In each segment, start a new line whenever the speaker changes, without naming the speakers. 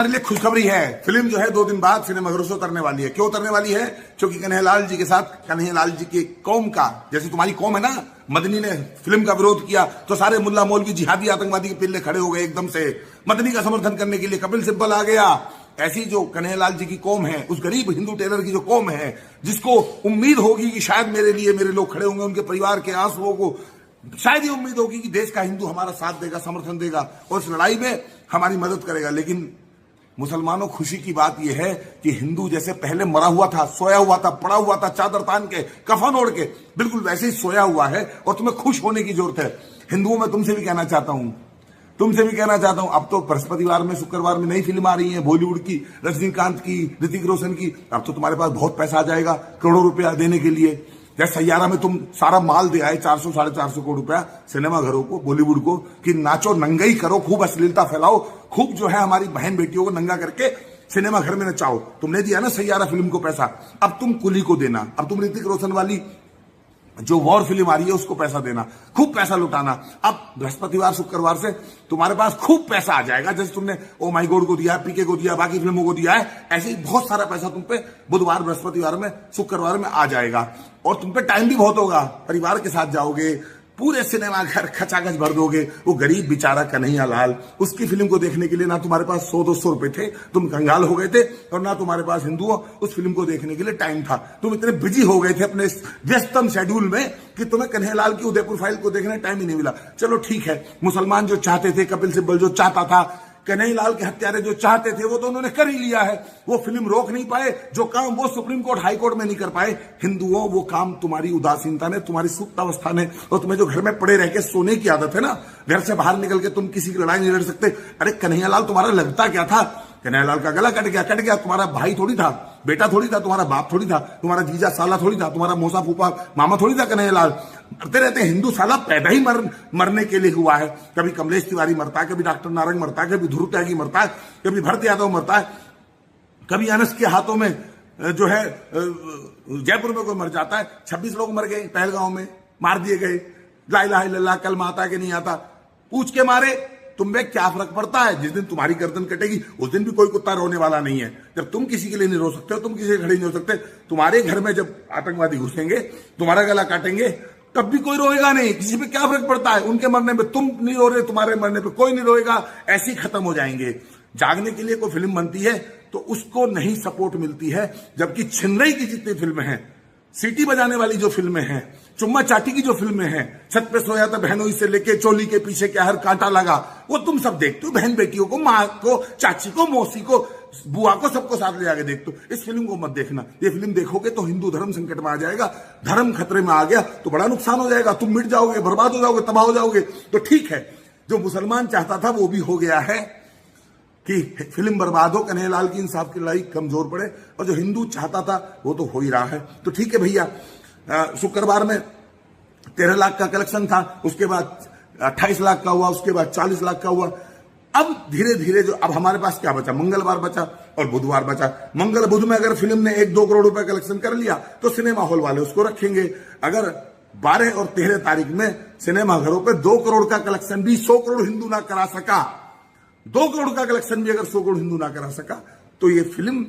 हमारे लिए खुशखबरी है। फिल्म जो है 2 दिन बाद सिनेमाघरों से उतरने वाली है। क्यों उतरने वाली है? क्योंकि कन्हैयालाल जी के साथ कन्हैयालाल जी की कौम का, जैसे तुम्हारी कौम है ना, मदनी ने फिल्म का विरोध किया तो सारे मुल्ला मौलवी जिहादी आतंकवादी के पिल्ले खड़े हो गए एकदम से। मदनी का समर्थन करने के लिए कपिल सिब्बल आ गया। ऐसी जो कन्हैयालाल जी की कौम है, उस गरीब हिंदू टेलर की जो कौम है, जिसको उम्मीद होगी कि शायद मेरे लिए मेरे लोग खड़े होंगे, उनके परिवार के आंसुओं को शायद ये उम्मीद होगी कि देश का हिंदू हमारा साथ देगा, समर्थन देगा और इस लड़ाई में हमारी मदद करेगा। लेकिन मुसलमानों, खुशी की बात यह है कि हिंदू जैसे पहले मरा हुआ था, सोया हुआ था, पड़ा हुआ था, चादर तान के, कफन ओढ़ के, बिल्कुल वैसे ही सोया हुआ है और तुम्हें खुश होने की जरूरत है। हिंदुओं में तुमसे भी कहना चाहता हूं, अब तो बृहस्पतिवार में, शुक्रवार में नई फिल्म आ रही है बॉलीवुड की, रजनीकांत की, ऋतिक रोशन की। अब तो तुम्हारे पास बहुत पैसा आ जाएगा करोड़ों रुपया देने के लिए। जैसे सैयारा में तुम सारा माल दे आए, 400 साढ़े 400 करोड़ रुपया सिनेमा घरों को, बॉलीवुड को, कि नाचो नंगई करो, खूब अश्लीलता फैलाओ, खूब जो है हमारी बहन बेटियों को नंगा करके सिनेमा घर में नचाओ। तुमने दिया ना सैयारा फिल्म को पैसा, अब तुम कुली को देना। अब तुम ऋतिक रोशन वाली जो वॉर फिल्म आ रही है उसको पैसा देना, खूब पैसा लुटाना। अब बृहस्पतिवार शुक्रवार से तुम्हारे पास खूब पैसा आ जाएगा। जैसे तुमने ओ माई गॉड को दिया, पीके को दिया, बाकी फिल्मों को दिया है, ऐसे ही बहुत सारा पैसा तुम पे बुधवार, बृहस्पतिवार में, शुक्रवार में आ जाएगा। और तुम पे टाइम भी बहुत होगा, परिवार के साथ जाओगे, पूरे सिनेमा घर खचाखच भर दोगे। वो गरीब बेचारा कन्हैयालाल, उसकी फिल्म को देखने के लिए ना तुम्हारे पास 100-200 रुपए थे, तुम कंगाल हो गए थे, और ना तुम्हारे पास हिंदुओं उस फिल्म को देखने के लिए टाइम था। तुम इतने बिजी हो गए थे अपने व्यस्तम शेड्यूल में कि तुम्हें कन्हैयालाल की उदयपुर फाइल को देखने टाइम ही नहीं मिला। चलो ठीक है, मुसलमान जो चाहते थे, कपिल सिब्बल जो चाहता था, कन्हैयालाल के हत्यारे जो चाहते थे, वो तो उन्होंने कर ही लिया है। वो फिल्म रोक नहीं पाए, जो काम वो सुप्रीम कोर्ट, हाई कोर्ट में नहीं कर पाए। हिंदुओं, वो काम तुम्हारी उदासीनता ने, तुम्हारी सुप्तावस्था ने, और तुम्हें जो घर में पड़े रह के सोने की आदत है ना, घर से बाहर निकल के तुम किसी की लड़ाई नहीं लड़ सकते। अरे कन्हैयालाल तुम्हारा लगता क्या था? कन्हैयालाल का गला कट गया। तुम्हारा भाई थोड़ी था, बेटा थोड़ी था, तुम्हारा बाप थोड़ी था, तुम्हारा जीजा साला थोड़ी था, तुम्हारा मौसा फूफा मामा थोड़ी था कन्हैयालाल। मरते रहते हिंदू, साला पैदा ही मरने के लिए हुआ है। कभी कमलेश तिवारी मरता है, कभी डॉक्टर नारंग मरता है, कभी ध्रुव त्यागी मरता है, कभी भरत यादव मरता है, कभी अनस के हाथों में जो है जयपुर में कोई मर जाता है। 26 लोग मर गए पहलगांव में, मार दिए गए। ला इलाहा इल्लल्लाह कलमा आता है कि नहीं आता, पूछ के मारे। तुम्हें क्या फर्क पड़ता है? जिस दिन तुम्हारी गर्दन कटेगी उस दिन भी कोई कुत्ता रोने वाला नहीं है। जब तुम किसी के लिए नहीं रो सकते हो, तुम किसी के खड़े नहीं हो सकते, तुम्हारे घर में जब आतंकवादी घुसेंगे, तुम्हारा गला काटेंगे, तब भी कोई रोएगा नहीं। किसी पे क्या फर्क पड़ता है? उनके मरने पे तुम नहीं रो रहे, तुम्हारे मरने पे कोई नहीं रोएगा। ऐसे ही खत्म हो जाएंगे। जागने के लिए कोई फिल्म बनती है तो उसको नहीं सपोर्ट मिलती है, जबकि छिनरई की जितनी फिल्में हैं, सीटी बजाने वाली जो फिल्में हैं, चुम्मा चाटी की जो फिल्में हैं, छत पे सोया था बहनों से लेके चोली के पीछे क्या हर कांटा लगा, वो तुम सब देखते हो। बहन बेटियों को, माँ को, चाची को, मौसी को, बुआ को, सबको साथ ले जाके देखते हो। इस फिल्म को मत देखना। ये फिल्म देखोगे तो हिंदू धर्म संकट में आ जाएगा। धर्म खतरे में आ गया तो बड़ा नुकसान हो जाएगा। तुम मिट जाओगे, बर्बाद हो जाओगे, तबाह हो जाओगे। तो ठीक है, जो मुसलमान चाहता था वो भी हो गया है कि फिल्म बर्बाद हो, कन्हैयालाल की इंसाफ की लड़ाई कमजोर पड़े, और जो हिंदू चाहता था वो तो हो ही रहा है। तो ठीक है भैया, शुक्रवार में 13 लाख का कलेक्शन था, उसके बाद 28 लाख का हुआ, उसके बाद 40 लाख का हुआ। अब धीरे धीरे जो, अब हमारे पास क्या बचा? मंगलवार बचा और बुधवार बचा। मंगल बुध में अगर फिल्म ने 1-2 करोड़ रुपए कलेक्शन कर लिया तो सिनेमा हॉल वाले उसको रखेंगे। अगर 12 और 13 तारीख में सिनेमा घरों पे 2 करोड़ का कलेक्शन भी 100 करोड़ हिंदू ना करा सका, 2 करोड़ का कलेक्शन भी अगर 100 करोड़ हिंदू ना करा सका, तो ये फिल्म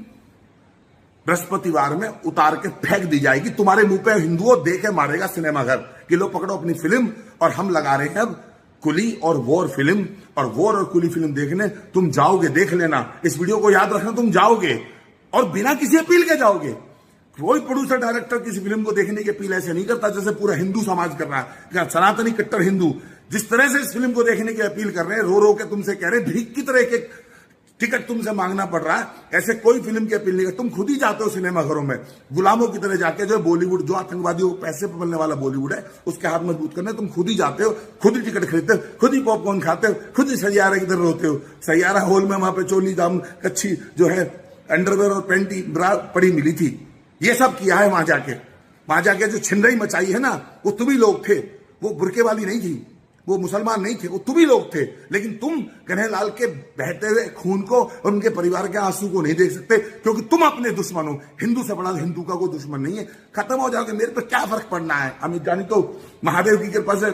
बृहस्पतिवार में उतार के फेंक दी जाएगी। तुम्हारे मुंह पे हिंदुओं दे के मारेगा सिनेमा घर कि लो पकड़ो अपनी फिल्म, और हम लगा रहे हैं अब कुली और वॉर फिल्म। और वॉर और कुली फिल्म देखने तुम जाओगे, देख लेना, इस वीडियो को याद रखना, तुम जाओगे और बिना किसी अपील के जाओगे। कोई प्रोड्यूसर डायरेक्टर किसी फिल्म को देखने की अपील ऐसे नहीं करता जैसे पूरा हिंदू समाज कर रहा है। सनातनी कट्टर हिंदू जिस तरह से इस फिल्म को देखने की अपील कर रहे हैं, रो रो के तुमसे कह रहे हैं, भीख की तरह एक टिकट तुमसे मांगना पड़ रहा है, ऐसे कोई फिल्म की अपील नहीं कर। तुम खुद ही जाते हो सिनेमा घरों में गुलामों की तरह जाके, जो बॉलीवुड, जो आतंकवादियों को पैसे पर मिलने वाला बॉलीवुड है, उसके हाथ मजबूत करने तुम खुद ही जाते हो, खुद ही टिकट खरीदते हो, खुद ही पॉपकॉर्न खाते हो, खुद ही सैयारा की तरह रोते हो। सैयारा हॉल में वहां पे चोली दाम कच्छी जो है अंडरवेयर और पैंटी ब्रा पड़ी मिली थी। ये सब किया है वहां जाके जो छिनरई मचाई है ना, वो तुम ही लोग थे। वो बुरके वाली नहीं थी, वो मुसलमान नहीं थे, वो तुम ही लोग थे। लेकिन तुम कन्हैयालाल के बहते हुए खून को और उनके परिवार के आंसू को नहीं देख सकते, क्योंकि तुम अपने दुश्मन हो। हिंदू से बड़ा हिंदू का कोई दुश्मन नहीं है। खत्म हो जाओगे, मेरे पे क्या फर्क पड़ना है? अमित जानी तो महादेव की कृपा से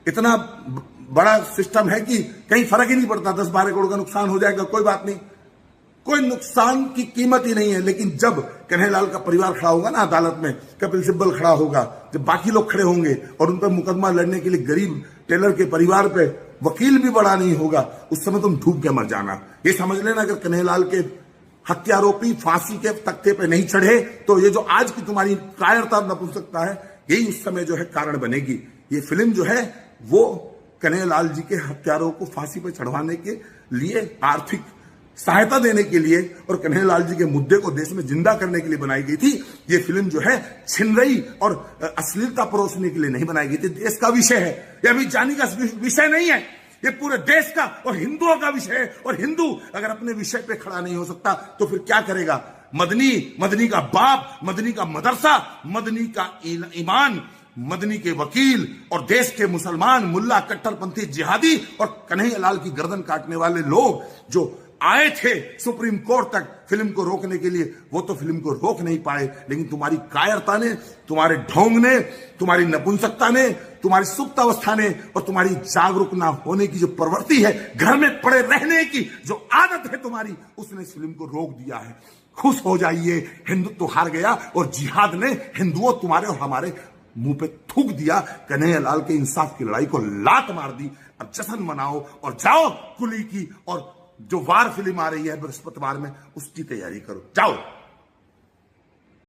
इतना बड़ा सिस्टम है कि कहीं फर्क ही नहीं पड़ता, 10-12 करोड़ का नुकसान हो जाएगा, कोई बात नहीं, कोई नुकसान की कीमत ही नहीं है। लेकिन जब कन्हैयालाल का परिवार खड़ा होगा ना अदालत में, कपिल सिब्बल खड़ा होगा, जब बाकी लोग खड़े होंगे और उन पर मुकदमा लड़ने के लिए गरीब टेलर के परिवार पे वकील भी बड़ा नहीं होगा, उस समय तुम डूब के मर जाना। ये समझ लेना, अगर कन्हैयालाल के हत्यारोपी फांसी के तख्ते पे नहीं चढ़े तो ये जो आज की तुम्हारी कायरता नपुंसकता है, यही उस समय जो है कारण बनेगी। ये फिल्म जो है वो कन्हैयालाल जी के हत्यारों को फांसी पर चढ़वाने के लिए, आर्थिक सहायता देने के लिए और कन्हैयालाल जी के मुद्दे को देश में जिंदा करने के लिए बनाई गई थी। ये फिल्म जो है छिनरई और अश्लीलता परोसने के लिए नहीं बनाई गई थी। देश का विषय है, ये अभी जानी का विषय नहीं है, ये पूरे देश का और हिंदुओं का विषय है। और हिंदू अगर अपने विषय पे खड़ा नहीं हो सकता तो फिर क्या करेगा? मदनी का बाप, मदनी का मदरसा, मदनी का ईमान, मदनी के वकील और देश के मुसलमान मुल्ला, कट्टरपंथी जिहादी और कन्हैयालाल की गर्दन काटने वाले लोग जो आए थे सुप्रीम कोर्ट तक फिल्म को रोकने के लिए, वो तो फिल्म को रोक नहीं पाए। लेकिन तुम्हारी कायरता ने, तुम्हारे ढोंग ने, तुम्हारी नपुंसकता ने, तुम्हारी सुप्तावस्था ने और तुम्हारी जागरूक ना होने की जो प्रवृत्ति है, घर में पड़े रहने की जो आदत है तुम्हारी, उसने इस फिल्म को रोक दिया है। खुश हो जाइए, हिंदुत्व हार गया और जिहाद ने हिंदुओं तुम्हारे और हमारे मुंह पे थूक दिया। कन्हैयालाल के इंसाफ की लड़ाई को लात मार दी। अब जश्न मनाओ और जाओ कुली की और जो वार फिल्म आ रही है बृहस्पतिवार में, उसकी तैयारी करो, जाओ।